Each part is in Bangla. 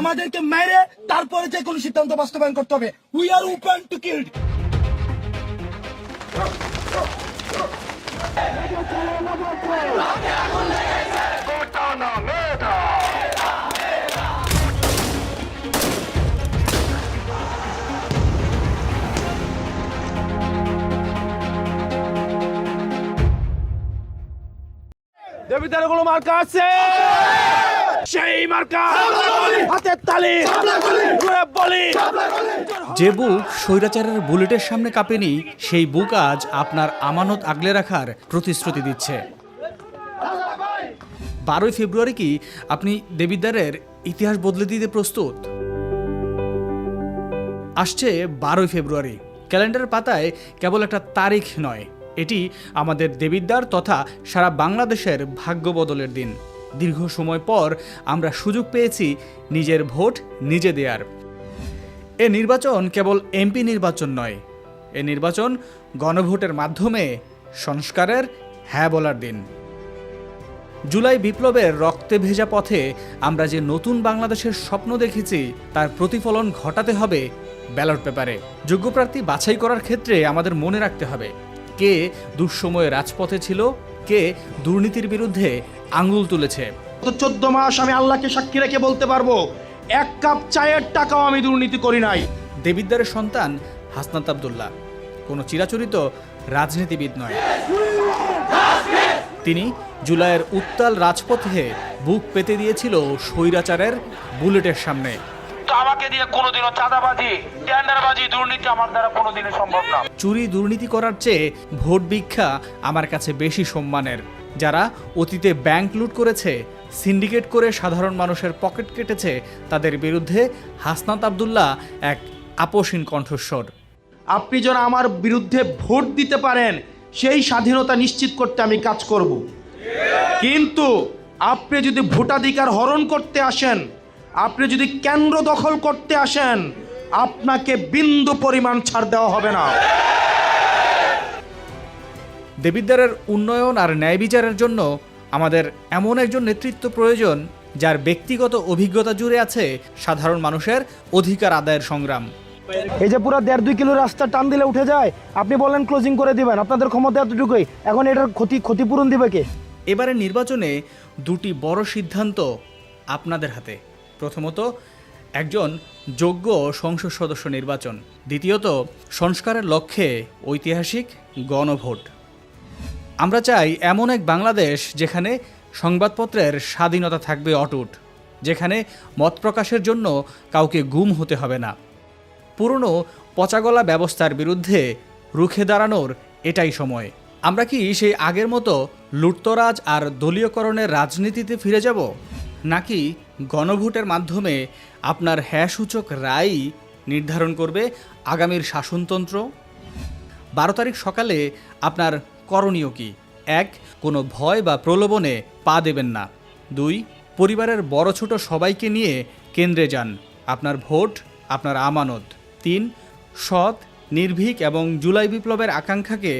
আমাদেরকে মেরে তারপরে যে কোনো সিদ্ধান্ত বাস্তবায়ন করতে হবে। We are open to kill. দেবিদ্বারে কোনো মার্কা আছে? সেই মার্কা হাতের তালি বলি। যে বুক স্বৈরাচারের বুলেটের সামনে কাঁপেনি, সেই বুক আজ আপনার আমানত আগলে রাখার প্রতিশ্রুতি দিচ্ছে। 12ই ফেব্রুয়ারি কি আপনি দেবিদ্বারের ইতিহাস বদলে দিতে প্রস্তুত? আসছে 12ই ফেব্রুয়ারি। ক্যালেন্ডার পাতায় কেবল একটা তারিখ নয়, এটি আমাদের দেবিদ্বার তথা সারা বাংলাদেশের ভাগ্য বদলের দিন। দীর্ঘ সময় পর আমরা সুযোগ পেয়েছি নিজের ভোট নিজে দেওয়ার। এ নির্বাচন কেবল এমপি নির্বাচন নয়, এ নির্বাচন গণভোটের মাধ্যমে সংস্কারের হ্যাঁ বলার দিন। জুলাই বিপ্লবের রক্তে ভেজা পথে আমরা যে নতুন বাংলাদেশের স্বপ্ন দেখেছি, তার প্রতিফলন ঘটাতে হবে ব্যালট পেপারে। যোগ্য প্রার্থী বাছাই করার ক্ষেত্রে আমাদের মনে রাখতে হবে কে দুঃসময়ে রাজপথে ছিল, কে দুর্নীতির বিরুদ্ধে আঙুল তুলেছে। 14 মাস আমি আল্লাহকে সাক্ষী রেখে বলতে পারবো, এক কাপ চায়ের টাকাও আমি দুর্নীতি করি নাই। দেবিদ্বারের সন্তান হাসনাত আব্দুল্লাহ কোনো চিরাচরিত রাজনীতিবিদ নয়। তিনি জুলাইয়ের উত্তাল রাজপথে বুক পেতে দিয়েছিল স্বৈরাচারের বুলেটের সামনে। তো আমাকে দিয়ে কোনোদিনও চাঁদাবাজি, টেন্ডারবাজি, দুর্নীতি আমার দ্বারা কোনোদিনই সম্ভব না। চুরি দুর্নীতি করার চেয়ে ভোট ভিক্ষা আমার কাছে বেশি সম্মানের। যারা অতীতে ব্যাংক লুট করেছে, সিন্ডিকেট করে সাধারণ মানুষের পকেট কেটেছে, তাদের বিরুদ্ধে হাসনাত আব্দুল্লাহ এক আপোষহীন কণ্ঠস্বর। আপনি যেন আমার বিরুদ্ধে ভোট দিতে পারেন, সেই স্বাধীনতা নিশ্চিত করতে আমি কাজ করব। কিন্তু আপনি যদি ভোটাধিকার হরণ করতে আসেন, আপনি যদি কেন্দ্র দখল করতে আসেন, আপনাকে বিন্দু পরিমাণ ছাড় দেওয়া হবে না। দেবিদ্বারের উন্নয়ন আর ন্যায় বিচারের জন্য আমাদের এমন একজন নেতৃত্ব প্রয়োজন, যার ব্যক্তিগত অভিজ্ঞতা জুড়ে আছে সাধারণ মানুষের অধিকার আদায়ের সংগ্রাম। এই যে পুরো 1.5-2 কিলো রাস্তা টান দিলে উঠে যায়, আপনি বলেন ক্লোজিং করে দিবেন, আপনাদের ক্ষমতা এতটুকুই, এখন এটার ক্ষতিপূরণ দিবে কে? এবারের নির্বাচনে দুটি বড় সিদ্ধান্ত আপনাদের হাতে। প্রথমত, একজন যোগ্য সংসদ সদস্য নির্বাচন। দ্বিতীয়ত, সংস্কারের লক্ষ্যে ঐতিহাসিক গণভোট। আমরা চাই এমন এক বাংলাদেশ যেখানে সংবাদপত্রের স্বাধীনতা থাকবে অটুট, যেখানে মত প্রকাশের জন্য কাউকে গুম হতে হবে না। পুরনো পচাগলা ব্যবস্থার বিরুদ্ধে রুখে দাঁড়ানোর এটাই সময়। আমরা কি সেই আগের মতো লুটতরাজ আর দলীয়করণের রাজনীতিতে ফিরে যাব, নাকি গণভোটের মাধ্যমে আপনার হ্যাঁ সূচক রায় নির্ধারণ করবে আগামীর শাসনতন্ত্র? 12 তারিখ সকালে আপনার করণীয় কি? 1. কোনো ভয় বা প্রলোভনে পা দেবেন না। 2. পরিবারের বড় ছোট সবাইকে নিয়ে কেন্দ্রে যান, আপনার ভোট আপনার আমানত। 3. সৎ, নির্ভীক এবং জুলাই বিপ্লবের আকাঙ্ক্ষাকে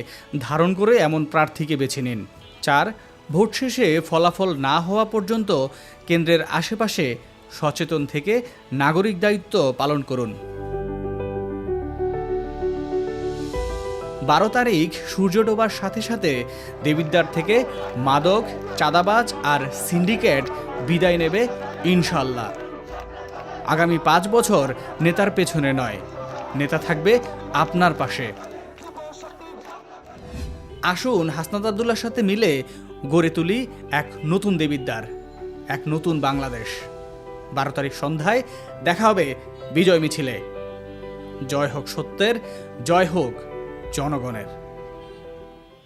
ধারণ করে এমন প্রার্থীকে বেছে নিন। 4. ভোট শেষে ফলাফল না হওয়া পর্যন্ত কেন্দ্রের আশেপাশে সচেতন থেকে নাগরিক দায়িত্ব পালন করুন। 12 তারিখ সূর্য ডোবার সাথে সাথে দেবিদ্বার থেকে মাদক, চাঁদাবাজ আর সিন্ডিকেট বিদায় নেবে ইনশাল্লাহ। আগামী 5 বছর নেতার পেছনে নয়, নেতা থাকবে আপনার পাশে। আসুন হাসনাত আব্দুল্লাহর সাথে মিলে গড়ে তুলি এক নতুন দেবিদ্বার, এক নতুন বাংলাদেশ। 12 তারিখ সন্ধ্যায় দেখা হবে বিজয় মিছিলে। জয় হোক সত্যের, জয় হোক জনগণের।